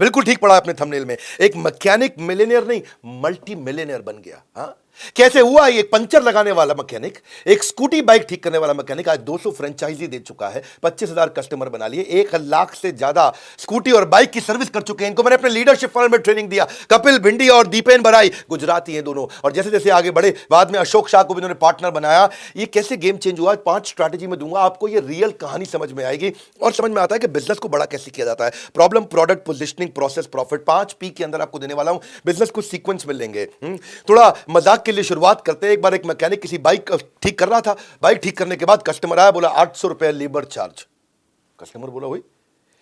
बिल्कुल ठीक पढ़ा आपने थंबनेल में। एक मैकेनिक मिलियनेयर नहीं, मल्टी मिलियनेयर बन गया। हाँ, कैसे हुआ? एक पंचर लगाने वाला मैकेनिक, एक स्कूटी बाइक ठीक करने वाला मैकेनिक आज 200 फ्रेंचाइजी दे चुका है, 25,000 कस्टमर बना लिए, 1 लाख से ज्यादा स्कूटी और बाइक की सर्विस कर चुके हैं। इनको मैंने अपने लीडरशिप फॉरम में ट्रेनिंग दिया। कपिल भिंडी और दीपेन बराई गुजराती हैं दोनों, और जैसे जैसे आगे बढ़े बाद में अशोक शाह को भी इन्होंने पार्टनर बनाया। ये कैसे गेम चेंज हुआ? 5 स्ट्रैटेजी में दूंगा आपको, ये रियल कहानी समझ में आएगी और समझ में आता है कि बिजनेस को बड़ा कैसे किया जाता है। Problem, product, positioning, process, profit, 5 P के अंदर आपको देने वाला हूं। बिजनेस को सीक्वेंस में लेंगे। थोड़ा मजाक के लिए शुरुआत करते हैं। एक बार एक मैकेनिक किसी बाइक ठीक कर रहा था, बाइक ठीक करने के बाद कस्टमर आया, बोला 800 रुपया लेबर चार्ज। कस्टमर बोला हुई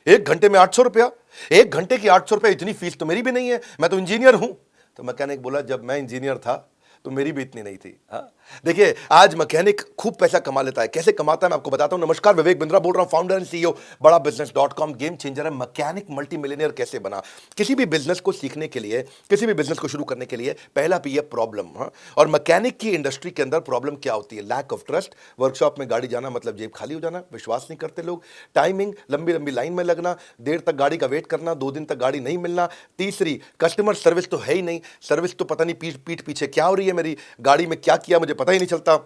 1 घंटे में 800 रुपया? 1 घंटे की 800 रुपया, इतनी फीस तो मेरी भी नहीं है, मैं तो इंजीनियर हूं। तो मैकेनिक बोला जब मैं इंजीनियर था तो मेरी भी इतनी नहीं थी। हाँ, देखिए आज मैकेनिक खूब पैसा कमा लेता है। कैसे कमाता है मैं आपको बताता हूं। नमस्कार, विवेक बिंद्रा बोल रहा हूं, फाउंडर एंड सीईओ बड़ा बिजनेस.com। गेम चेंजर है। मैकेनिक मल्टी मिलियनेयर कैसे बना? किसी भी बिजनेस को सीखने के लिए, किसी भी बिजनेस को शुरू करने के लिए पहला P है प्रॉब्लम। हाँ, और मैकेनिक की इंडस्ट्री के अंदर प्रॉब्लम क्या होती है? Lack of trust. वर्कशॉप में गाड़ी जाना मतलब जेब खाली हो जाना, विश्वास नहीं करते लोग। टाइमिंग, लंबी लंबी लाइन में लगना, देर तक गाड़ी का वेट करना, 2 दिन तक गाड़ी नहीं मिलना। तीसरी, कस्टमर सर्विस तो है ही नहीं, सर्विस तो पता नहीं पीठ पीछे क्या हो रही है, मेरी गाड़ी में क्या किया मुझे पता ही नहीं चलता।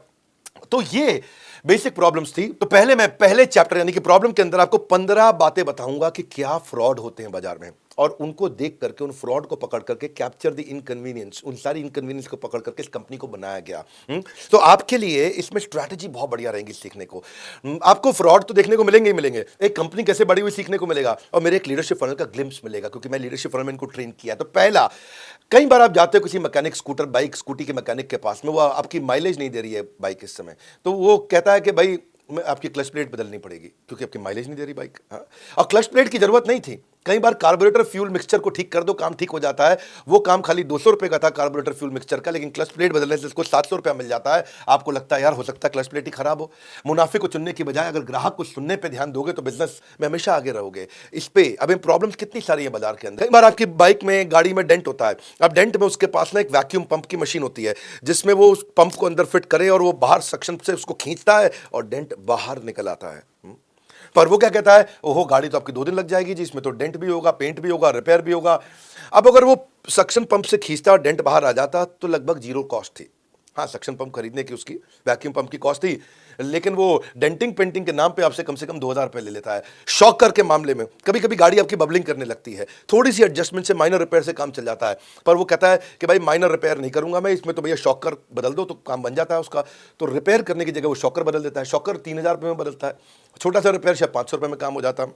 तो ये बेसिक प्रॉब्लम्स थी। तो मैं पहले चैप्टर यानी कि प्रॉब्लम के अंदर आपको 15 बातें बताऊंगा कि क्या फ्रॉड होते हैं बाजार में, और उनको देख करके, उन फ्रॉड को पकड़ करके कैप्चर द इनकन्वीनियंस, उन सारी इनकन्वीनियंस को पकड़ करके इस कंपनी को बनाया गया। तो आपके लिए इसमें स्ट्रैटेजी बहुत बढ़िया रहेगी सीखने को। आपको फ्रॉड तो देखने को मिलेंगे ही मिलेंगे, एक कंपनी कैसे बड़ी हुई सीखने को मिलेगा, और मेरे एक लीडरशिप फनल का ग्लिम्स मिलेगा, क्योंकि मैं लीडरशिप फनल में इनको ट्रेन किया। तो पहला, कई बार आप जाते हो किसी मैकेनिक, स्कूटर, बाइक, स्कूटी के मैकेनिक के पास में, वो आपकी माइलेज नहीं दे रही है बाइक इस समय, तो वो कहता है कि भाई आपकी क्लच प्लेट बदलनी पड़ेगी क्योंकि आपकी माइलेज नहीं दे रही बाइक। हाँ, और क्लच प्लेट की जरूरत नहीं थी। कई बार कार्बोरेटर फ्यूल मिक्सचर को ठीक कर दो, काम ठीक हो जाता है। वो काम खाली 200 रुपए का था कार्बोरेटर फ्यूल मिक्सचर का, लेकिन क्लच प्लेट बदलने से इसको 700 रुपया मिल जाता है। आपको लगता है यार हो सकता है क्लच प्लेट ही खराब हो। मुनाफे को चुनने की बजाय अगर ग्राहक को सुनने पे ध्यान दोगे तो बिजनेस में हमेशा आगे रहोगे। इस पे अब प्रॉब्लम्स कितनी सारी है बाजार के अंदर। कई बार आपकी बाइक में, गाड़ी में डेंट होता है। अब डेंट में उसके पास ना एक वैक्यूम पंप की मशीन होती है, जिसमें वो उस पंप को अंदर फिट करे और वो बाहर सक्शन से उसको खींचता है और डेंट बाहर निकल आता है। पर वो क्या कहता है, ओहो गाड़ी तो आपकी 2 दिन लग जाएगी जी, इसमें तो डेंट भी होगा, पेंट भी होगा, रिपेयर भी होगा। अब अगर वो सक्शन पंप से खींचता और डेंट बाहर आ जाता तो लगभग 0 कॉस्ट थी। हाँ, सक्शन पंप खरीदने की, उसकी वैक्यूम पंप की कॉस्ट थी, लेकिन वो डेंटिंग पेंटिंग के नाम पे आपसे कम से कम 2,000 रुपए ले लेता है। शॉकर के मामले में कभी कभी गाड़ी आपकी बबलिंग करने लगती है, थोड़ी सी एडजस्टमेंट से, माइनर रिपेयर से काम चल जाता है, पर वो कहता है कि भाई माइनर रिपेयर नहीं करूंगा मैं, इसमें तो भैया शॉकर बदल दो तो काम बन जाता है उसका। तो रिपेयर करने की जगह वो शॉकर बदल देता है। शॉकर 3,000 रुपये में बदलता है, छोटा सा रिपेयर शायद 500 रुपये में काम हो जाता है।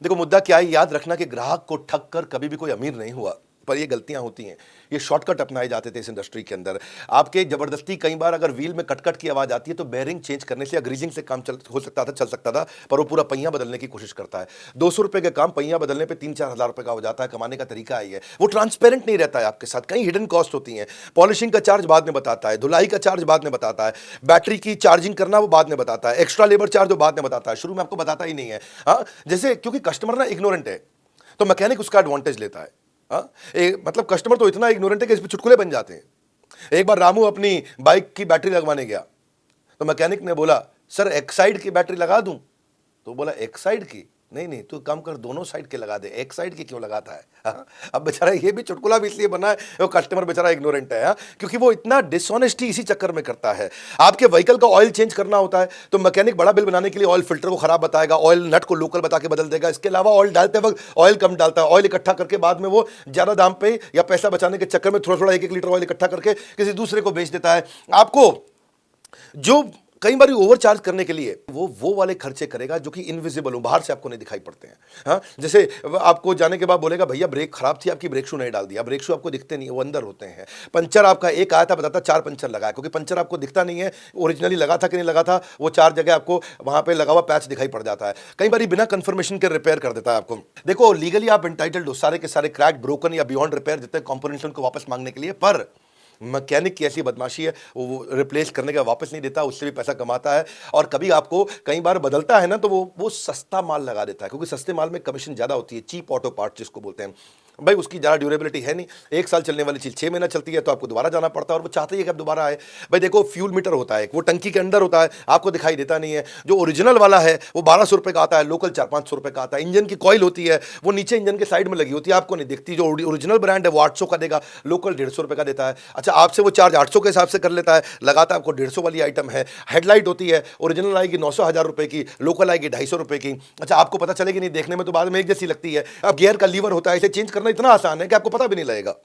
देखो मुद्दा क्या है, याद रखना कि ग्राहक को ठग कर कभी भी कोई अमीर नहीं हुआ, पर ये गलतियां होती हैं। ये शॉर्टकट अपनाए जाते थे इस इंडस्ट्री के अंदर। आपके जबरदस्ती, कई बार अगर व्हील में कटकट की आवाज आती है तो बेयरिंग चेंज करने से या ग्रीजिंग से काम चल सकता था, पर वो पूरा पहिया बदलने की कोशिश करता है। 200 रुपए का काम पहिया बदलने पे 3-4 हजार रुपए का हो जाता है। कमाने का तरीका आई है, वो ट्रांसपेरेंट नहीं रहता है आपके साथ, कई हिडन कॉस्ट होती है। पॉलिशिंग का चार्ज बाद में बताता है, धुलाई का चार्ज बाद में बताता है, बैटरी की चार्जिंग करना वो बाद में बताता है, एक्स्ट्रा लेबर चार्ज वो बाद में बताता है, शुरू में आपको बताता ही नहीं है। हाँ, जैसे क्योंकि कस्टमर ना इग्नोरेंट है, तो मैकेनिक उसका एडवांटेज लेता है। हाँ, मतलब कस्टमर तो इतना इग्नोरेंट है कि इस पे चुटकुले बन जाते हैं। एक बार रामू अपनी बाइक की बैटरी लगवाने गया, तो मैकेनिक ने बोला सर एक साइड की बैटरी लगा दूं? तो बोला एक साइड की? नहीं नहीं, तू काम कर दोनों साइड के लगा दे, एक साइड की क्यों लगाता है? हाँ? अब बेचारा ये भी चुटकुला भी इसलिए बना है, वो कस्टमर बेचारा इग्नोरेंट है। हाँ? क्योंकि वो इतना डिसऑनेस्टी इसी चक्कर में करता है। आपके व्हीकल का ऑयल चेंज करना होता है तो मैकेनिक बड़ा बिल बनाने के लिए ऑयल फिल्टर को खराब बताएगा, ऑयल नट को लोकल बता के बदल देगा। इसके अलावा ऑयल डालते वक्त ऑयल कम डालता है, ऑयल इकट्ठा करके बाद में वो ज्यादा दाम पे या पैसा बचाने के चक्कर में थोड़ा थोड़ा 1-1 लीटर ऑयल इकट्ठा करके किसी दूसरे को बेच देता है। आपको जो कई बार ओवर चार्ज करने के लिए वो वाले खर्चे करेगा जो कि इनविजिबल हो, बाहर से आपको नहीं दिखाई पड़ते हैं। हाँ, जैसे आपको जाने के बाद बोलेगा भैया ब्रेक खराब थी, आपकी ब्रेक शू नहीं डाल दिया। ब्रेक शू आपको दिखते नहीं है, वो अंदर होते हैं। पंचर आपका एक आया था, बताता 4 पंचर लगाया, क्योंकि पंचर आपको दिखता नहीं है ओरिजिनली लगा था कि नहीं लगा था। वो 4 जगह आपको वहां पे लगा हुआ पैच दिखाई पड़ जाता है। कई बार बिना कंफर्मेशन के रिपेयर कर देता है आपको। देखो लीगली आप एंटाइटल्ड हो सारे के सारे क्रैक, ब्रोकन या बियॉन्ड रिपेयर जितने कंपोनेंट्स उनको वापस मांगने के लिए, पर मैकेनिक की ऐसी बदमाशी है वो रिप्लेस करने का वापस नहीं देता, उससे भी पैसा कमाता है। और कभी आपको कई बार बदलता है ना तो वो सस्ता माल लगा देता है, क्योंकि सस्ते माल में कमीशन ज़्यादा होती है, चीप ऑटो पार्ट जिसको बोलते हैं। भाई उसकी ज़्यादा ड्यूरेबिलिटी है नहीं, 1 साल चलने वाली चीज़ 6 महीना चलती है, तो आपको दोबारा जाना पड़ता है और वो चाहते ही है कि आप दोबारा आए। भाई देखो फ्यूल मीटर होता है, वो टंकी के अंदर होता है, आपको दिखाई देता नहीं है। जो ओरिजिनल वाला है वो 1200 रुपये का आता है, लोकल 400-500 रुपये का आता है। इंजन की कॉइल होती है, वो नीचे इंजन के साइड में लगी होती है, आपको नहीं दिखती। जो ओरिजिनल ब्रांड है वो 800 का देगा, लोकल 150 रुपये का देता है। अच्छा, आपसे वो चार्ज 800 के हिसाब से कर लेता है, लगाता है आपको 150 वाली आइटम है। हेडलाइट होती है, ओरिजिनल आएगी 900-1000 रुपये की, लोकल आएगी 250 रुपये की। अच्छा, आपको पता चलेगी नहीं, देखने में तो बाद में एक जैसी लगती है। अब गियर का लीवर होता है, इसे चेंज करना इतना आसान है कि आपको पता भी नहीं लगेगा।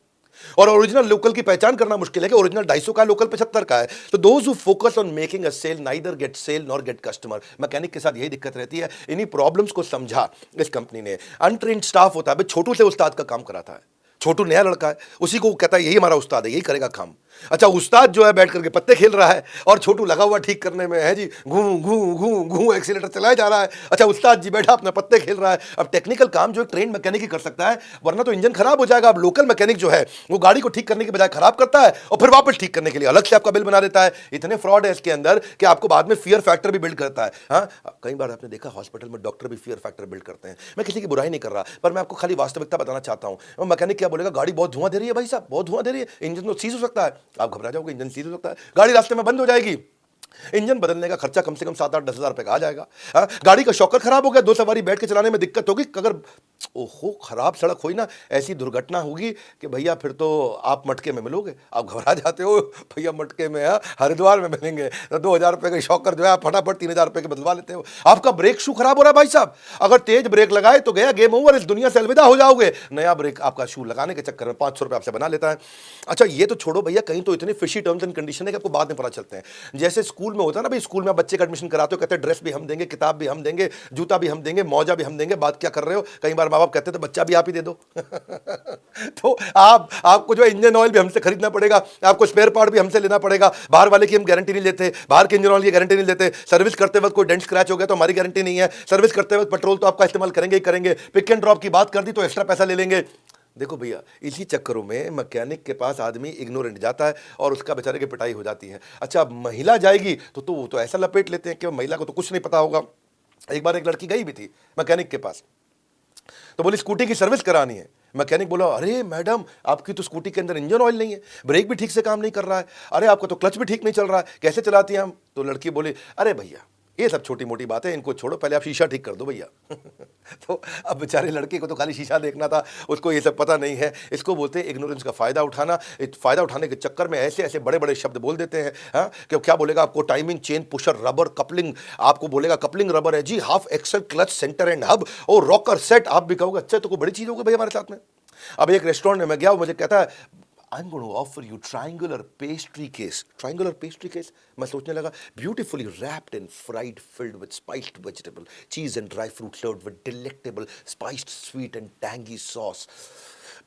और ओरिजिनल लोकल की पहचान करना मुश्किल है कि ओरिजिनल 250 का है, लोकल 75 का है। तो those who focus on making a sale neither get sale nor get customer. Mechanic के साथ यही दिक्कत रहती है। इन्हीं प्रॉब्लम्स को समझा इस कंपनी ने। अनट्रेन्ड स्टाफ होता है, भाई छोटू से उस्ताद का काम कराता है। छोटू नया लड़का है, उसी को कहता है यही हमारा उस्ताद है, यही करेगा काम। अच्छा, उस्ताद जो है बैठ करके पत्ते खेल रहा है और छोटू लगा हुआ ठीक करने में है जी, घू घू घू घू एक्सीलेटर चलाया जा रहा है। अच्छा, उस्ताद जी बैठा अपना पत्ते खेल रहा है। अब टेक्निकल काम जो एक ट्रेन मैकेनिक ही कर सकता है, वरना तो इंजन खराब हो जाएगा। अब लोकल मैकेनिक जो है वो गाड़ी को ठीक करने के बजाय खराब करता है और फिर वापस ठीक करने के लिए अलग से आपका बिल बना देता है। इतने फ्रॉड है इसके अंदर कि आपको बाद में फियर फैक्टर भी बिल्ड करता है। हाँ, कई बार आपने देखा हॉस्पिटल में डॉक्टर भी फियर फैक्टर बिल्ड करते हैं। मैं किसी की बुराई नहीं कर रहा, पर मैं आपको खाली वास्तविकता बताना चाहता हूँ। मैकेनिक क्या बोलेगा, गाड़ी बहुत धुआं दे रही है भाई साहब, बहुत धुआं दे रही है, इंजन तो सीज हो सकता है। आप घबरा जाओगे, इंजन सीज हो सकता है, गाड़ी रास्ते में बंद हो जाएगी। इंजन बदलने का खर्चा कम से कम 7-8-10 हज़ार रुपए का आ जाएगा। हाँ, गाड़ी का शॉकर खराब हो गया, 2 सवारी बैठ के चलाने में दिक्कत होगी। अगर ओहो खराब सड़क हुई ना, ऐसी दुर्घटना होगी कि भैया फिर तो आप मटके में मिलोगे। आप घबरा जाते हो, भैया मटके में है, हरिद्वार में मिलेंगे। तो 2,000 रुपये का शॉकर जो है आप फटाफट 3,000 रुपये के बदलवा लेते हो। आपका ब्रेक शू खराब हो रहा है भाई साहब, अगर तेज ब्रेक लगाए तो गया, गेम ओवर, इस दुनिया से अलविदा हो जाओगे। नया ब्रेक आपका शू लगाने के चक्कर में 500 रुपये आपसे बना लेता है। अच्छा, ये तो छोड़ो भैया, कहीं तो इतनी फिशी टर्म्स एंड कंडीशन है कि आपको बाद में पता चलते हैं। जैसे स्कूल में होता है ना भाई, स्कूल में आप बच्चे का एडमिशन कराते हो, कहते हैं ड्रेस भी हम देंगे, किताब भी हम देंगे, जूता भी हम देंगे, मौजा भी हम देंगे। बात क्या कर रहे हो? कई बार माँ बाप कहते हैं तो बच्चा भी आप ही दे दो। तो आपको जो इंजन ऑयल भी हमसे खरीदना पड़ेगा, आपको स्पेयर पार्ट भी हमसे लेना पड़ेगा। बाहर वाले की हम गारंटी नहीं लेते, बाहर के इंजन ऑयल की गारंटी नहीं लेते। सर्विस करते वक्त कोई डेंट स्क्रैच हो गया तो हमारी गारंटी नहीं है। सर्विस करते वक्त पेट्रोल तो आपका इस्तेमाल करेंगे ही करेंगे। पिक एंड ड्रॉप की बात कर दी तो एक्स्ट्रा पैसा ले लेंगे। देखो भैया, इसी चक्करों में मैकेनिक के पास आदमी इग्नोरेंट जाता है और उसका बेचारे की पिटाई हो जाती है। अच्छा, अब महिला जाएगी तो वो तो ऐसा लपेट लेते हैं कि महिला को तो कुछ नहीं पता होगा। एक बार एक लड़की गई भी थी मैकेनिक के पास, तो बोली स्कूटी की सर्विस करानी है। मैकेनिक बोला, अरे मैडम आपकी तो स्कूटी के अंदर इंजन ऑयल नहीं है, ब्रेक भी ठीक से काम नहीं कर रहा है, अरे आपका तो क्लच भी ठीक नहीं चल रहा है, कैसे चलाती हैं हम? तो लड़की बोली, अरे भैया ये सब छोटी मोटी बातें, इनको छोड़ो, पहले आप शीशा ठीक कर दो भैया। तो अब बेचारे लड़के को तो खाली शीशा देखना था, उसको ये सब पता नहीं है। इसको बोलते हैं इग्नोरेंस का फ़ायदा उठाना। फ़ायदा उठाने के चक्कर में ऐसे ऐसे बड़े बड़े शब्द बोल देते हैं। हाँ, कि क्या बोलेगा आपको, timing chain pusher rubber coupling, आपको बोलेगा कपलिंग रबर है जी, half axle clutch centre and hub और रॉकर सेट। आप भी कहोगे अच्छा तो कोई बड़ी चीज़ होगी भाई हमारे साथ में। अब एक रेस्टोरेंट में मैं गया, मुझे कहता है I'm going to offer you triangular pastry case. Triangular pastry case? मैं सोचने लगा, beautifully wrapped and fried, filled with spiced vegetable, cheese and dry fruit, served with delectable spiced sweet and tangy sauce.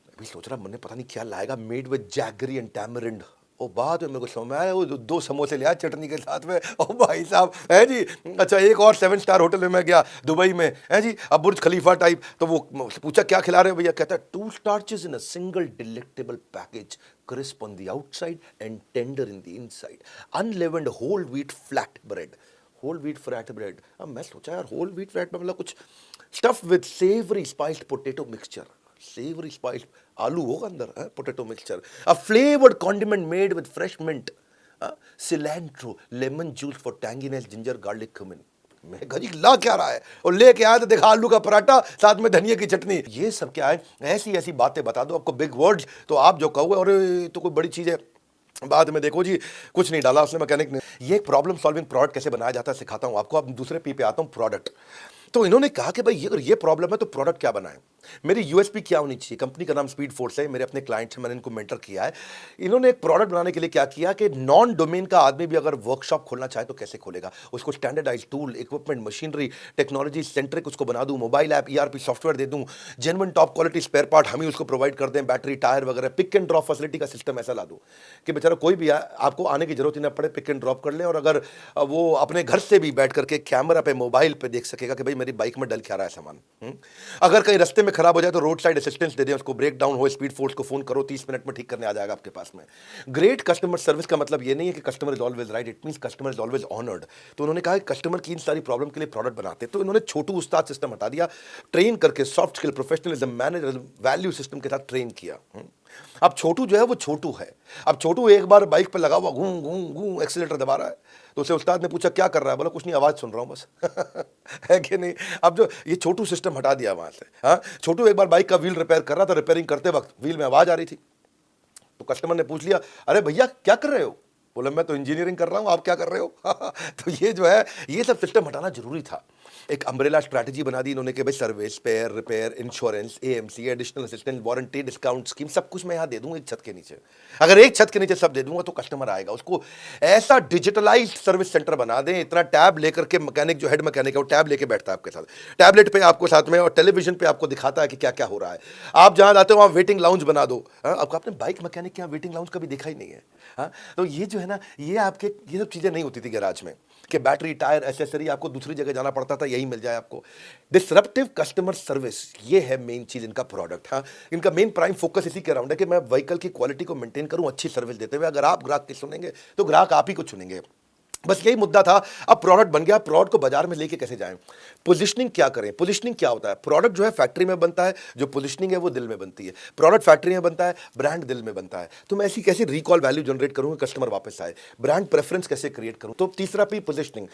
मैं भी सोच रहा, मैंने पता नहीं क्या लाएगा, made with jaggery and tamarind. और बाद में मेरे को समझ में आया, वो 2 समोसे लिया चटनी के साथ में। ओ भाई साहब, है जी। अच्छा, एक और 7 स्टार होटल में मैं गया दुबई में, है जी, अब बुर्ज खलीफा टाइप। तो वो पूछा क्या खिला रहे हो भैया? कहता है 2 starches in a single delectable package, crisp on the outside and tender in the inside, unleavened whole wheat flat bread. Whole wheat flat bread. अब मैं सोचा यार होल व्हीट फ्लैट में मतलब कुछ stuff with savoury spiced potato mixture, savoury spiced आलू होगा अंदर, potato mixture, a flavoured condiment made with fresh mint, cilantro, lemon juice for tanginess, ginger, garlic, cumin. मैं गजी ला क्या रहा है, और लेके आया तो देखा आलू का पराठा साथ में धनिया की चटनी। ये सब क्या है? ऐसी ऐसी बातें बता दो आपको, बिग वर्ड्स, तो आप जो कहोगे अरे तो कोई बड़ी चीज़ है, बाद में देखो जी कुछ नहीं डाला उसने मैकेनिक ने। ये एक प्रॉब्लम सॉल्विंग प्रोडक्ट कैसे बनाया जाता है सिखाता हूँ आपको। अब दूसरे पी पे आता हूँ, प्रोडक्ट। तो इन्होंने कहा कि भाई अगर ये प्रॉब्लम है तो प्रोडक्ट क्या बनाएं, मेरी यूएसपी क्या होनी चाहिए। कंपनी का नाम स्पीड फोर्स है, मेरे अपने क्लाइंट्स हैं, मैंने इनको मेंटर किया है। इन्होंने एक प्रोडक्ट बनाने के लिए क्या किया कि नॉन डोमेन का आदमी भी अगर वर्कशॉप खोलना चाहे तो कैसे खोलेगा, उसको standardise tool, equipment, machinery, technology centric उसको बना दूं, मोबाइल ऐप, ईआरपी सॉफ्टवेयर दे दूं, genuine top quality spare part हम ही उसको प्रोवाइड कर दें, बैटरी, टायर वगैरह, पिक एंड ड्रॉप फैसिलिटी का सिस्टम ऐसा ला दूं कि बेचारा कोई भी आपको आने की जरूरत ही ना पड़े, पिक एंड ड्रॉप कर ले। और अगर वो अपने घर से भी बैठ करके कैमरा पे, मोबाइल पे देख सकेगा कि भाई मेरी बाइक में डल क्या रहा है सामान। अगर कहीं रास्ते में खराब हो जाए तो रोड साइड असिस्टेंस दे दें उसको, ब्रेक डाउन हो स्पीड फोर्स को फोन करो, 30 मिनट में ठीक करने आ जाएगा आपके पास में। ग्रेट कस्टमर सर्विस का मतलब ये नहीं है कि customer is always right, it means customer is always honoured. तो उन्होंने कहा कस्टमर की इन सारी प्रॉब्लम के लिए प्रोडक्ट बनाते, तो इन्होंने छोटू उस्ताद सिस्टम हटा दिया, ट्रेन करके soft skill professionalism manager value system के साथ ट्रेन किया। अब छोटू जो है वो छोटू है। अब छोटू एक बार बाइक पर लगा हुआ घूम घूम घूम एक्सीलेटर दबा रहा है, तो उसे उस्ताद ने पूछा क्या कर रहा है, बोला कुछ नहीं आवाज सुन रहा हूं बस। है कि नहीं। अब जो ये छोटू सिस्टम हटा दिया वहां से। हाँ, छोटू एक बार बाइक का व्हील रिपेयर कर रहा था, रिपेयरिंग करते वक्त व्हील में आवाज आ रही थी, तो कस्टमर ने पूछ लिया अरे भैया क्या कर रहे हो, बोला मैं तो इंजीनियरिंग कर रहा हूं, आप क्या कर रहे हो। तो ये जो है ये सब सिस्टम हटाना जरूरी था। एक अम्ब्रेला स्ट्रैटेजी बना दी इन्होंने कि भाई service, spare, repair, insurance, AMC, additional assistance, warranty, discount scheme, सब कुछ मैं यहाँ दे दूंगा एक छत के नीचे। अगर एक छत के नीचे सब दे दूंगा तो कस्टमर आएगा। उसको ऐसा डिजिटलाइज्ड सर्विस सेंटर बना दें, इतना टैब लेकर के मैकेनिक जो हेड मैकेनिक है वो टैब लेके बैठता है आपके साथ, टैबलेट पे आपको साथ में और टेलीविजन पे आपको दिखाता है कि क्या क्या हो रहा है। आप जहां जाते हो वहां वेटिंग लाउंज बना दो। आपको आपने बाइक मैकेनिक के यहाँ वेटिंग लाउंज कभी देखा ही नहीं है। हाँ, तो ये जो है ना, ये आपके ये सब चीजें नहीं होती थी गैराज में कि बैटरी, टायर, एसेसरी आपको दूसरी जगह जाना पड़ता था, यही मिल जाए आपको। डिसरप्टिव कस्टमर सर्विस, ये है मेन चीज इनका प्रोडक्ट। हाँ, इनका मेन प्राइम फोकस इसी के अराउंड है कि मैं व्हीकल की क्वालिटी को मेंटेन करूं अच्छी सर्विस देते हुए। अगर आप ग्राहक की सुनेंगे तो ग्राहक आप ही को चुनेंगे, बस यही मुद्दा था। अब प्रोडक्ट बन गया, प्रोडक्ट को बाजार में लेके कैसे जाएं, पोजीशनिंग क्या करें। पोजीशनिंग क्या होता है, प्रोडक्ट जो है फैक्ट्री में बनता है, जो पोजीशनिंग है वो दिल में बनती है। प्रोडक्ट फैक्ट्री में बनता है, ब्रांड दिल में बनता है। तो मैं ऐसी कैसे रिकॉल वैल्यू जनरेट करूंगा, कस्टमर वापस आए, ब्रांड प्रेफरेंस कैसे क्रिएट करूं। तो तीसरा पी पोजीशनिंग।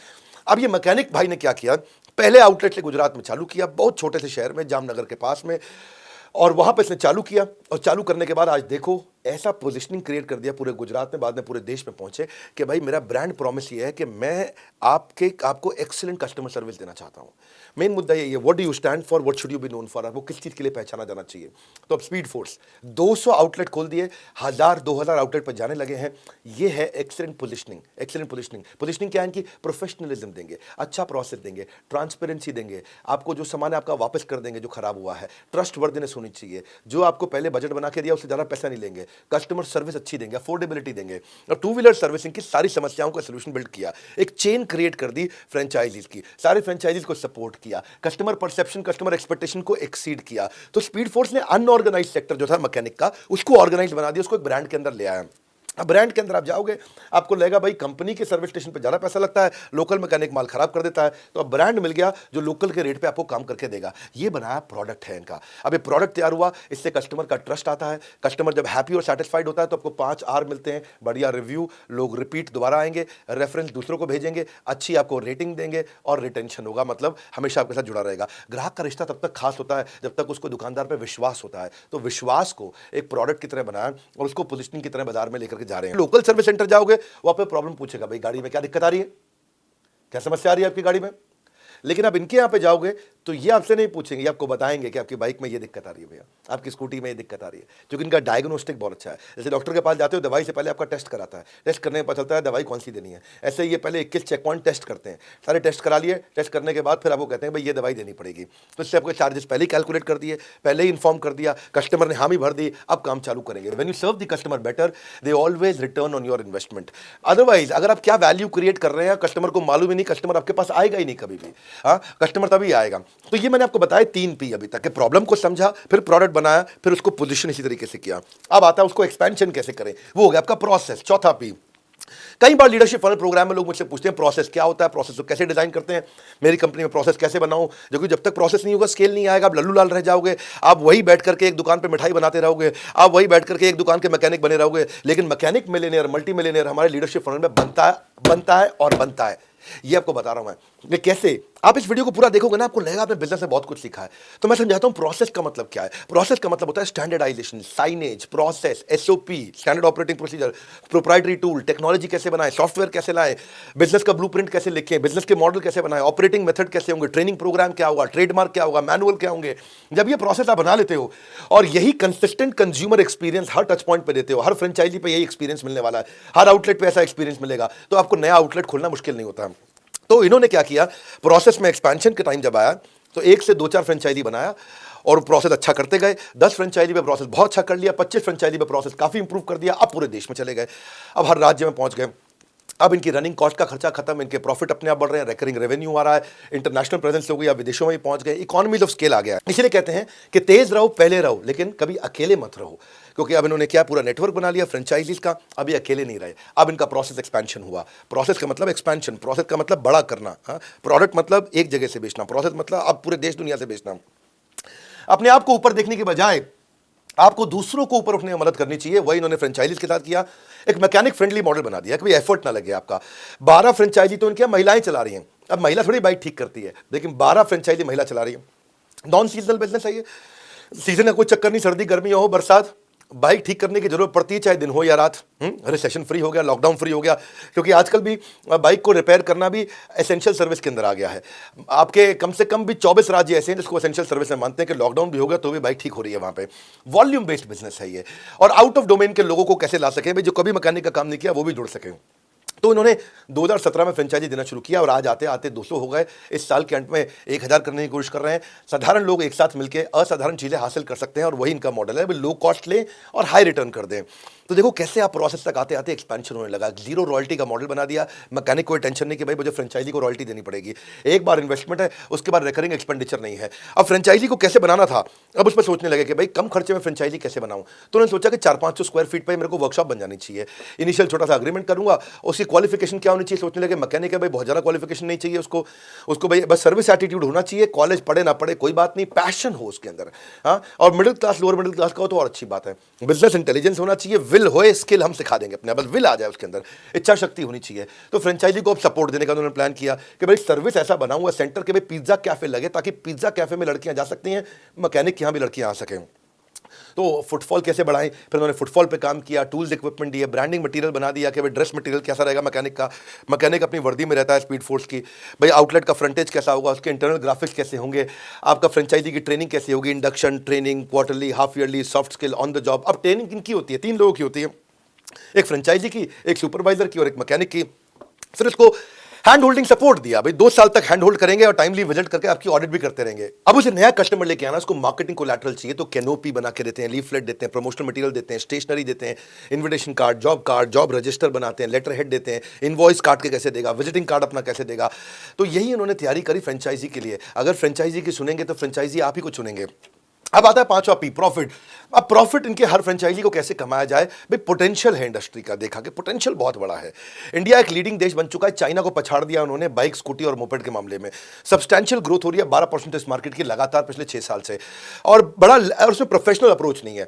अब ये मैकेनिक भाई ने क्या किया, पहले आउटलेट से गुजरात में चालू किया, बहुत छोटे से शहर में, जामनगर के पास में, और वहां पे इसने चालू किया। और चालू करने के बाद आज देखो ऐसा पोजीशनिंग क्रिएट कर दिया पूरे गुजरात में, बाद में पूरे देश में पहुंचे कि भाई मेरा ब्रांड प्रॉमिस ये है कि मैं आपको एक्सीलेंट कस्टमर सर्विस देना चाहता हूं। मेन मुद्दा ये है, what do you stand for, what should you be known for, आपको किस चीज के लिए पहचाना जाना चाहिए। तो अब स्पीड फोर्स 200 आउटलेट खोल दिए, 1000-2000 आउटलेट पर जाने लगे हैं। ये है excellent positioning. Excellent positioning, positioning क्या है इनकी, प्रोफेशनलिज्म देंगे, अच्छा प्रोसेस देंगे, ट्रांसपेरेंसी देंगे, आपको जो सामान है आपका वापस कर देंगे जो खराब हुआ है, ट्रस्ट वर्दीनेस होनी चाहिए, जो आपको पहले बजट बना के दिया उससे ज्यादा पैसा नहीं लेंगे, कस्टमर सर्विस अच्छी देंगे, अफोर्डेबिलिटी देंगे। और टू व्हीलर सर्विसिंग की सारी समस्याओं का सलूशन बिल्ड किया, एक चेन क्रिएट कर दी फ्रेंचाइजीज की, सारे फ्रेंचाइजीज को सपोर्ट किया, कस्टमर परसेप्शन, कस्टमर एक्सपेक्टेशन को एक्सीड किया। तो स्पीड फोर्स ने अनऑर्गेनाइज्ड सेक्टर जो था मैकेनिक का, उसको ऑर्गेनाइज बना दिया, उसको एक ब्रांड के अंदर ले आया। अब ब्रांड के अंदर आप जाओगे, आपको लगेगा भाई कंपनी के सर्विस स्टेशन पे ज़्यादा पैसा लगता है, लोकल मैकेनिक माल खराब कर देता है। तो अब ब्रांड मिल गया जो लोकल के रेट पे आपको काम करके देगा। ये बनाया प्रोडक्ट है इनका। अब ये प्रोडक्ट तैयार हुआ, इससे कस्टमर का ट्रस्ट आता है। कस्टमर जब हैप्पी और सेटिस्फाइड होता है तो आपको 5 आर मिलते हैं, बढ़िया रिव्यू, लोग रिपीट दोबारा आएंगे, रेफरेंस दूसरों को भेजेंगे, अच्छी आपको रेटिंग देंगे और रिटेंशन होगा, मतलब हमेशा आपके साथ जुड़ा रहेगा। ग्राहक का रिश्ता तब तक खास होता है जब तक उसको दुकानदार पर विश्वास होता है। तो विश्वास को एक प्रोडक्ट की तरह बनाया और उसको पोजिशनिंग की तरह बाजार में लेकर के जा रहे हैं। लोकल सर्विस सेंटर जाओगे, वहां पे प्रॉब्लम पूछेगा भाई गाड़ी में क्या दिक्कत आ रही है, क्या समस्या आ रही है आपकी गाड़ी में। लेकिन आप इनके यहां पे जाओगे तो ये आपसे नहीं पूछेंगे, ये आपको बताएंगे कि आपकी बाइक में ये दिक्कत आ रही है भैया, आपकी स्कूटी में ये दिक्कत आ रही है, क्योंकि इनका डायग्नोस्टिक बहुत अच्छा है। जैसे डॉक्टर के पास जाते हो, दवाई से पहले आपका टेस्ट कराता है, टेस्ट करने में पता चलता है दवाई कौन सी देनी है। ऐसे ये पहले 21 चेक पॉइंट टेस्ट करते हैं, सारे टेस्ट करा लिए, टेस्ट करने के बाद फिर आपको कहते हैं भाई ये दवाई देनी पड़ेगी। तो इससे आपको चार्जेस पहले ही कैलकुलेट कर दिए, पहले ही इन्फॉर्म कर दिया, कस्टमर ने हामी भर दी, अब काम चालू करेंगे। When you serve the customer better, they always return on your investment. Otherwise अगर आप क्या वैल्यू क्रिएट कर रहे हैं कस्टमर को मालूम ही नहीं, कस्टमर आपके पास आएगा ही नहीं कभी भी। हाँ, कस्टमर तभी आएगा। तो ये मैंने आपको बताया 3 पी अभी तक, प्रॉब्लम को समझा, फिर प्रोडक्ट बनाया, फिर उसको पोजीशन इसी तरीके से किया। अब आता है उसको एक्सपेंशन कैसे करें, वो हो गया आपका प्रोसेस, चौथा पी। कई बार लीडरशिप फनल प्रोग्राम में लोग मुझसे पूछते हैं प्रोसेस क्या होता है, प्रोसेस को कैसे डिजाइन करते हैं, मेरी कंपनी में प्रोसेस कैसे बनाऊं। क्योंकि जब तक प्रोसेस नहीं होगा स्केल नहीं आएगा, आप लल्लू लाल रह जाओगे, आप वही बैठ करके एक दुकान पे मिठाई बनाते रहोगे, आप वही बैठ करके एक दुकान के मैकेनिक बने रहोगे। लेकिन मैकेनिक मिलियनेयर, मल्टी मिलियनेयर हमारे लीडरशिप फनल में बनता है और बनता है। ये आपको बता रहा हूं मैं कि कैसे। आप इस वीडियो को पूरा देखोगे ना, आपको लगेगा आपने बिजनेस में बहुत कुछ सीखा है। तो मैं समझाता हूं प्रोसेस का मतलब क्या है। प्रोसेस का मतलब होता है standardisation, signage, process, SOP, standard operating procedure, proprietary tool, technology कैसे बनाए, सॉफ्टवेयर कैसे लाए, बिजनेस का ब्लूप्रिंट कैसे लिखें, बिजनेस के मॉडल कैसे बनाए, ऑपरेटिंग मेथड कैसे होंगे, ट्रेनिंग प्रोग्राम क्या होगा, ट्रेडमार्क क्या होगा, मैनुअल क्या होंगे। जब ये प्रोसेस आप बना लेते हो और यही कंसिस्टेंट कंज्यूमर एक्सपीरियंस हर टच पॉइंट पे देते हो, हर फ्रेंचाइजी पे यही एक्सपीरियंस मिलने वाला है, हर आउटलेट पे ऐसा एक्सपीरियंस मिलेगा, तो आपको नया आउटलेट खोलना मुश्किल नहीं होता। तो इन्होंने क्या किया, प्रोसेस में एक्सपेंशन के टाइम जब आया तो 1 से 2-4 फ्रेंचाइजी बनाया और प्रोसेस अच्छा करते गए। 10 फ्रेंचाइजी पे प्रोसेस बहुत अच्छा कर लिया, 25 फ्रेंचाइजी पे प्रोसेस काफी इंप्रूव कर दिया, अब पूरे देश में चले गए, अब हर राज्य में पहुंच गए। अब इनकी रनिंग कॉस्ट का खर्चा खत्म, इनके प्रॉफिट अपने आप बढ़ रहे हैं, रिकरिंग रेवेन्यू आ रहा है, इंटरनेशनल प्रेजेंस हो गई, अब विदेशों में भी पहुंच गए, इकोनॉमीज ऑफ स्केल आ गया है। इसलिए कहते हैं कि तेज रहो, पहले रहो, लेकिन कभी अकेले मत रहो, क्योंकि अब इन्होंने क्या पूरा नेटवर्क बना लिया फ्रेंचाइजीज का, अभी अकेले नहीं रहे। अब इनका प्रोसेस एक्सपेंशन हुआ। प्रोसेस का मतलब एक्सपेंशन, प्रोसेस का मतलब बड़ा करना, प्रोडक्ट मतलब एक जगह से बेचना, प्रोसेस मतलब अब पूरे देश दुनिया से बेचना। अपने आप को ऊपर देखने के बजाय आपको दूसरों को ऊपर उठने में मदद करनी चाहिए, वही इन्होंने फ्रेंचाइजीज के साथ किया। एक मैकेनिक फ्रेंडली मॉडल बना दिया, कोई एफर्ट ना लगे आपका। 12 फ्रेंचाइजी तो इनके महिलाएं चला रही हैं। अब महिला थोड़ी बाइक ठीक करती है, लेकिन 12 फ्रेंचाइजी महिला चला रही है। नॉन सीजनल बिजनेस है ये, सीजन का कोई चक्कर नहीं, सर्दी गर्मी हो बरसात, बाइक ठीक करने की जरूरत पड़ती है, चाहे दिन हो या रात। रिसेशन फ्री हो गया, लॉकडाउन फ्री हो गया, क्योंकि आजकल भी बाइक को रिपेयर करना भी एसेंशियल सर्विस के अंदर आ गया है। आपके कम से कम भी 24 राज्य ऐसे हैं जिसको एसेंशियल सर्विस में मानते हैं कि लॉकडाउन भी हो गया तो भी बाइक ठीक हो रही है वहां पे। वॉल्यूम बेस्ड बिजनेस है ये। और आउट ऑफ डोमेन के लोगों को कैसे ला सके भाई, जो कभी मैकेनिक का काम नहीं किया वो भी जुड़ सके। तो इन्होंने 2017 में फ्रेंचाइजी देना शुरू किया और आज आते आते 200 हो गए। इस साल के अंत में 1000 करने की कोशिश कर रहे हैं। साधारण लोग एक साथ मिलकर असाधारण चीज़ें हासिल कर सकते हैं और वही इनका मॉडल है, लो कॉस्ट लें और हाई रिटर्न कर दें। तो देखो कैसे आप प्रोसेस तक आते आते एक्सपेंशन होने लगा। जीरो रॉयल्टी का मॉडल बना दिया। मैकेनिक कोई टेंशन नहीं कि भाई मुझे फ्रेंचाइजी को रॉयल्टी देनी पड़ेगी, एक बार इन्वेस्टमेंट है, उसके बाद रिकरिंग एक्सपेंडिचर नहीं है। अब फ्रेंचाइजी को कैसे बनाना था, अब उस पर सोचने लगे कि भाई कम खर्चे में फ्रेंचाइजी कैसे बनाऊं। तो उन्होंने सोचा कि 400-500 स्क्वायर फीट पर मेरे को वर्कशॉप बन जानी चाहिए। इनिशियल छोटा सा अग्रीमेंट करूंगा, उसकी क्वालिफिकेशन क्या होनी चाहिए, सोचने लगे मैकेनिक है भाई बहुत ज़्यादा क्वालिफिकेशन नहीं चाहिए उसको भाई बस सर्विस एटीट्यूड होना चाहिए, कॉलेज पढ़े ना पढ़े कोई बात नहीं, पैशन हो उसके अंदर। हाँ, और middle class lower middle class का हो तो और अच्छी बात है। बिजनेस इंटेलिजेंस होना चाहिए, विल होए, स्किल हम सिखा देंगे अपने, बस विल आ जाए उसके अंदर, इच्छा शक्ति होनी चाहिए। तो फ्रेंचाइजी को अब सपोर्ट देने का उन्होंने प्लान किया कि भाई सर्विस ऐसा बनाऊंगा सेंटर के भाई पिज्जा कैफे लगे, ताकि पिज्जा कैफे में लड़कियां जा सकती हैं, मैकेनिक यहाँ भी लड़कियां आ सकें। तो फुटफॉल कैसे बढ़ाएं, फिर उन्होंने फुटफॉल पे काम किया, टूल्स इक्विपमेंट दिए, ब्रांडिंग मटेरियल बना दिया कि भाई ड्रेस मटेरियल कैसा रहेगा मैकेनिक का। मैकेनिक अपनी वर्दी में रहता है स्पीड फोर्स की, भाई आउटलेट का फ्रंटेज कैसा होगा, उसके इंटरनल ग्राफिक्स कैसे होंगे, आपका फ्रेंचाइजी की ट्रेनिंग कैसे होगी, induction training, quarterly, half yearly, soft skill, on the job. अब ट्रेनिंग किनकी होती है, 3 लोगों की होती है, एक फ्रेंचाइजी की, एक सुपरवाइजर की और एक मैकेनिक की। फिर इसको हैंड होल्डिंग सपोर्ट दिया, भाई 2 साल तक हैंड होल्ड करेंगे और टाइमली विजिट करके आपकी ऑडिट भी करते रहेंगे। अब उसे नया कस्टमर लेके आना, उसको मार्केटिंग कोलैटरल चाहिए, तो कैनोपी बना के देते हैं, लीफलेट देते हैं, प्रमोशनल मटेरियल देते हैं, स्टेशनरी देते हैं, इन्विटेशन कार्ड, जॉब रजिस्टर बनाते हैं, लेटर हेड देते हैं, इनवॉइस काट के कैसे देगा, विजिटिंग कार्ड अपना कैसे देगा। तो यही उन्होंने तैयारी करी फ्रेंचाइजी के लिए। अगर फ्रेंचाइजी की सुनेंगे तो फ्रेंचाइजी आप ही को चुनेंगे। अब आता है 5वां पी, प्रॉफिट। अब प्रॉफिट इनके हर फ्रेंचाइजी को कैसे कमाया जाए, भाई पोटेंशियल है इंडस्ट्री का, देखा कि पोटेंशियल बहुत बड़ा है। इंडिया एक लीडिंग देश बन चुका है, चाइना को पछाड़ दिया उन्होंने बाइक, स्कूटी और मोपेड के मामले में। सब्सटैंशियल ग्रोथ हो रही है 12% इस मार्केट की लगातार पिछले 6 साल से, और और उसमें प्रोफेशनल अप्रोच नहीं है।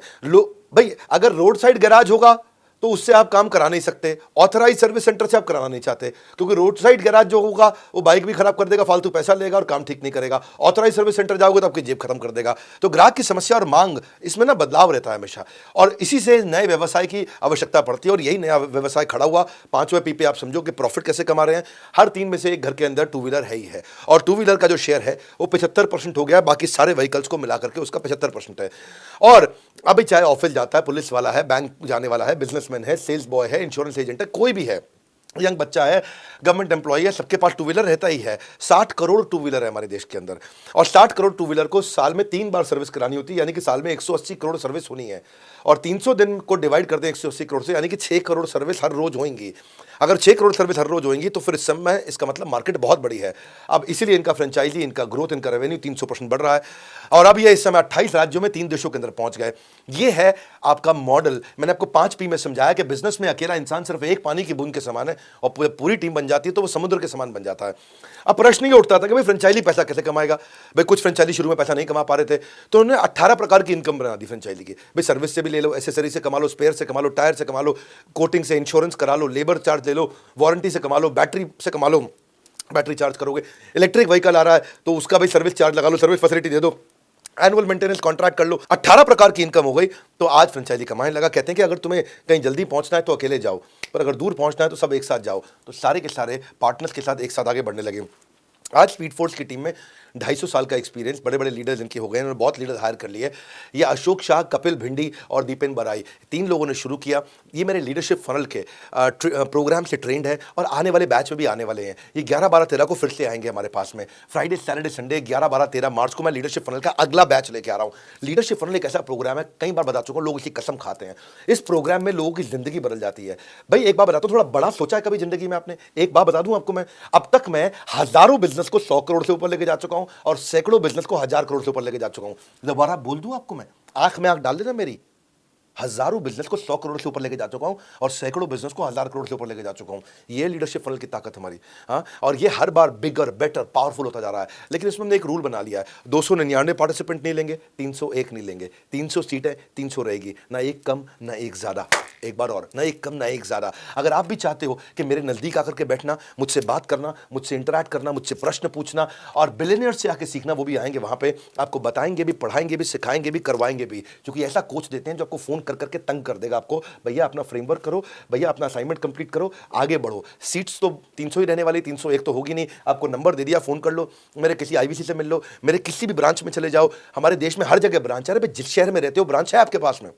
भाई अगर रोड साइड गैराज होगा तो उससे आप काम करा नहीं सकते, ऑथराइज सर्विस सेंटर से आप कराना नहीं चाहते, क्योंकि रोड साइड गैराज जो होगा वो बाइक भी खराब कर देगा, फालतू पैसा लेगा और काम ठीक नहीं करेगा। ऑथराइज सर्विस सेंटर जाओगे तो आपकी जेब खत्म कर देगा। तो ग्राहक की समस्या और मांग, इसमें ना बदलाव रहता है हमेशा, और इसी से नए व्यवसाय की आवश्यकता पड़ती है, और यही नया व्यवसाय खड़ा हुआ। 5वें पी पे आप समझो कि प्रॉफिट कैसे कमा रहे हैं। हर 3 में से एक घर के अंदर 2 व्हीलर है ही है, और 2 व्हीलर का जो शेयर है वो 75% हो गया, बाकी सारे व्हीकल्स को मिलाकर के उसका 75% है। और अभी चाहे ऑफिस जाता है, पुलिस वाला है, बैंक जाने वाला है, बिजनेसमैन है, सेल्स बॉय है, इंश्योरेंस एजेंट है, कोई भी है, यंग बच्चा है, गवर्नमेंट एम्प्लॉय है, सबके पास 2 व्हीलर रहता ही है। 60 करोड़ 2 व्हीलर है हमारे देश के अंदर, और 60 करोड़ 2 व्हीलर को साल में 3 बार सर्विस करानी होती है, यानी कि साल में 180 करोड़ सर्विस होनी है, और 300 दिन को डिवाइड करते हैं 180 करोड़ से, यानी कि 6 करोड़ सर्विस हर रोज होंगी। अगर 6 करोड़ सर्विस हर रोज होंगी तो फिर इस समय इसका मतलब मार्केट बहुत बड़ी है। अब इसीलिए इनका फ्रेंचाइजी, इनका ग्रोथ, इनका रेवेन्यू 300% बढ़ रहा है, और अब ये इस समय 28 राज्यों में 3 देशों के अंदर पहुंच गए। ये है आपका मॉडल। मैंने आपको 5 पी में समझाया कि बिजनेस में अकेला इंसान सिर्फ एक पानी की बूंद के समान है, और पूरी टीम बन जाती है तो वो समुद्र के समान बन जाता है। अब प्रश्न ये उठता था कि भाई फ्रेंचाइजी पैसा कैसे कमाएगा। भाई कुछ फ्रेंचाइजी शुरू में पैसा नहीं कमा पा रहे थे, तो उन्होंने 18 प्रकार की इनकम बना दी फ्रेंचाइजी की। भाई सर्विस से भी ले लो, एसेसरी से कमा लो, स्पेयर से कमा लो, टायर से कमा लो, कोटिंग से, इंश्योरेंस करा लो, लेबर चार्ज ले लो, वारंटी से कमा लो, बैटरी से कमा लो, बैटरी चार्ज करोगे, इलेक्ट्रिक व्हीकल आ रहा है तो उसका भाई सर्विस चार्ज लगा लो, सर्विस फैसिलिटी दे दो, एनुअल मेंटेनेंस कॉन्ट्रैक्ट कर लो। 18 प्रकार की इनकम हो गई। तो आज फ्रेंचाइजी कमाने लगा। कहते हैं कि अगर तुम्हें कहीं जल्दी पहुंचना है तो अकेले जाओ, पर अगर दूर पहुंचना है तो सब एक साथ जाओ। तो सारे के सारे पार्टनर्स के साथ एक साथ आगे बढ़ने लगे। आज स्पीड फोर्स की टीम में 250 साल का एक्सपीरियंस, बड़े बड़े लीडर्स इनके हो गए, इन्होंने बहुत लीडर हायर कर लिए। ये अशोक शाह, कपिल भिंडी और दीपेन बराई, 3 लोगों ने शुरू किया। ये मेरे लीडरशिप फनल के प्रोग्राम से ट्रेंड है और आने वाले बैच में भी आने वाले हैं। ये 11, 12, 13 को फिर से आएंगे हमारे पास में, फ्राइडे, सैटरडे, संडे, 11, 12, 13 मार्च को मैं लीडरशिप फनल का अगला बैच लेके आ रहा हूँ। लीडरशिप फनल एक ऐसा प्रोग्राम है, कई बार बता चुका हूँ, लोग इसकी कसम खाते हैं। इस प्रोग्राम में लोगों की जिंदगी बदल जाती है। भाई एक बात बताता हूँ, थोड़ा बड़ा सोचा है कभी जिंदगी में आपने? एक बात बता दूं आपको मैं, अब तक मैं हजारों बिजनेस को 100 करोड़ से ऊपर लेके जा चुका हूं और सैकड़ों बिजनेस को 1000 करोड़ से ऊपर लेके जा चुका हूं। दोबारा बोल दूं आपको मैं, आंख में आंख डाल देना मेरी, हजारों बिजनेस को 100 करोड़ से ऊपर लेके जा चुका हूं और सैकड़ों बिजनेस को 1000 करोड़ से ऊपर लेके जा चुका हूं। ये लीडरशिप फनल की ताकत हमारी। हाँ, और ये हर बार बिगर, बेटर, पावरफुल होता जा रहा है। लेकिन इसमें हमने एक रूल बना लिया है, 299 पार्टिसिपेंट नहीं लेंगे, 301 नहीं लेंगे, 300 सीटें, 300 रहेगी, ना एक कम ना एक ज्यादा। एक बार और, ना एक कम ना एक ज्यादा। अगर आप भी चाहते हो कि मेरे नजदीक आकर के बैठना, मुझसे बात करना, मुझसे इंटरैक्ट करना, मुझसे प्रश्न पूछना और बिलियनियर से आके सीखना, वो भी आएंगे वहां पे, आपको बताएंगे भी, पढ़ाएंगे भी, सिखाएंगे भी, करवाएंगे भी। क्योंकि ऐसा कोच देते हैं जो आपको फोन कर करके तंग कर देगा आपको, भैया अपना फ्रेमवर्क करो, भैया अपना असाइनमेंट कंप्लीट करो, आगे बढ़ो। सीट्स तो 300 ही रहने वाली, 301 तो होगी नहीं। आपको नंबर दे दिया, फोन कर लो, मेरे किसी आईवीसी से मिल लो, मेरे किसी भी ब्रांच में चले जाओ। हमारे देश में हर जगह ब्रांच है। जिस शहर में रहते हो ब्रांच है आपके पास में,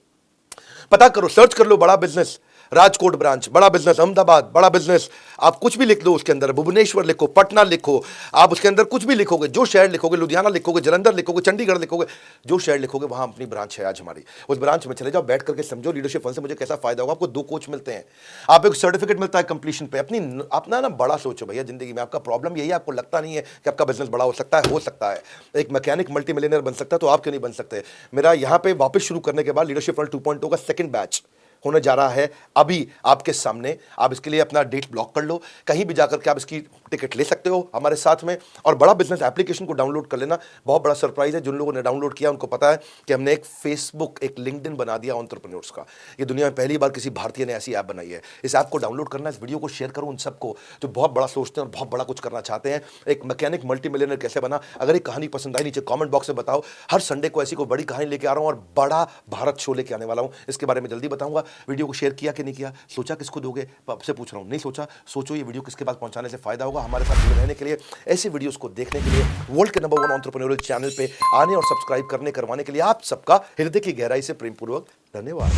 पता करो, सर्च कर लो, बड़ा बिजनेस राजकोट ब्रांच, बड़ा बिजनेस अहमदाबाद, बड़ा बिजनेस, आप कुछ भी लिख दो उसके अंदर, भुवनेश्वर लिखो, पटना लिखो, आप उसके अंदर कुछ भी लिखोगे, जो शहर लिखोगे, लुधियाना लिखोगे, जलंधर लिखोगे, चंडीगढ़ लिखोगे, जो शहर लिखोगे वहां अपनी ब्रांच है आज हमारी। उस ब्रांच में चले जाओ, बैठ करके समझो लीडरशिप फन से मुझे कैसा फायदा होगा। आपको 2 कोच मिलते हैं, आप एक सर्टिफिकेट मिलता है कंप्लीशन पे। अपना ना बड़ा सोचो भैया जिंदगी में। आपका प्रॉब्लम यही है, आपको लगता नहीं है कि आपका बिजनेस बड़ा हो सकता है। हो सकता है, एक मैकेनिक मल्टी मिलियनर बन सकता है, तो आप क्यों नहीं बन सकते? मेरा यहाँ पे वापस शुरू करने के बाद लीडरशिप फन 2.0 का सेकंड बैच होने जा रहा है अभी आपके सामने। आप इसके लिए अपना डेट ब्लॉक कर लो, कहीं भी जाकर के आप इसकी टिकट ले सकते हो हमारे साथ में। और बड़ा बिजनेस एप्लीकेशन को डाउनलोड कर लेना। बहुत बड़ा सरप्राइज है, जिन लोगों ने डाउनलोड किया उनको पता है कि हमने एक फेसबुक, एक लिंक्डइन बना दिया एंटरप्रेन्योर्स का। ये दुनिया में पहली बार किसी भारतीय ने ऐसी ऐप बनाई है। इस ऐप को डाउनलोड करना, इस वीडियो को शेयर करो उन सबको जो बहुत बड़ा सोचते हैं और बहुत बड़ा कुछ करना चाहते हैं। एक मैकेनिक मल्टी मिलियनर कैसे बना, अगर एक कहानी पसंद आई नीचे कॉमेंट बॉक्स में बताओ। हर संडे को ऐसी कोई बड़ी कहानी लेके आ रहा हूं और बड़ा भारत शो लेके आने वाला हूं, इसके बारे में जल्दी बताऊंगा। वीडियो को शेयर किया कि नहीं किया, सोचा किसको दोगे? आपसे पूछ रहा हूं, नहीं सोचा? सोचो ये वीडियो किसके पास पहुंचाने से फायदा होगा। हमारे साथ जुड़े रहने के लिए, ऐसे वीडियोस को देखने के लिए, वर्ल्ड के नंबर 1 एंटरप्रेन्योरियल चैनल पे आने और सब्सक्राइब करने करवाने के लिए आप सबका हृदय की गहराई से प्रेमपूर्वक धन्यवाद।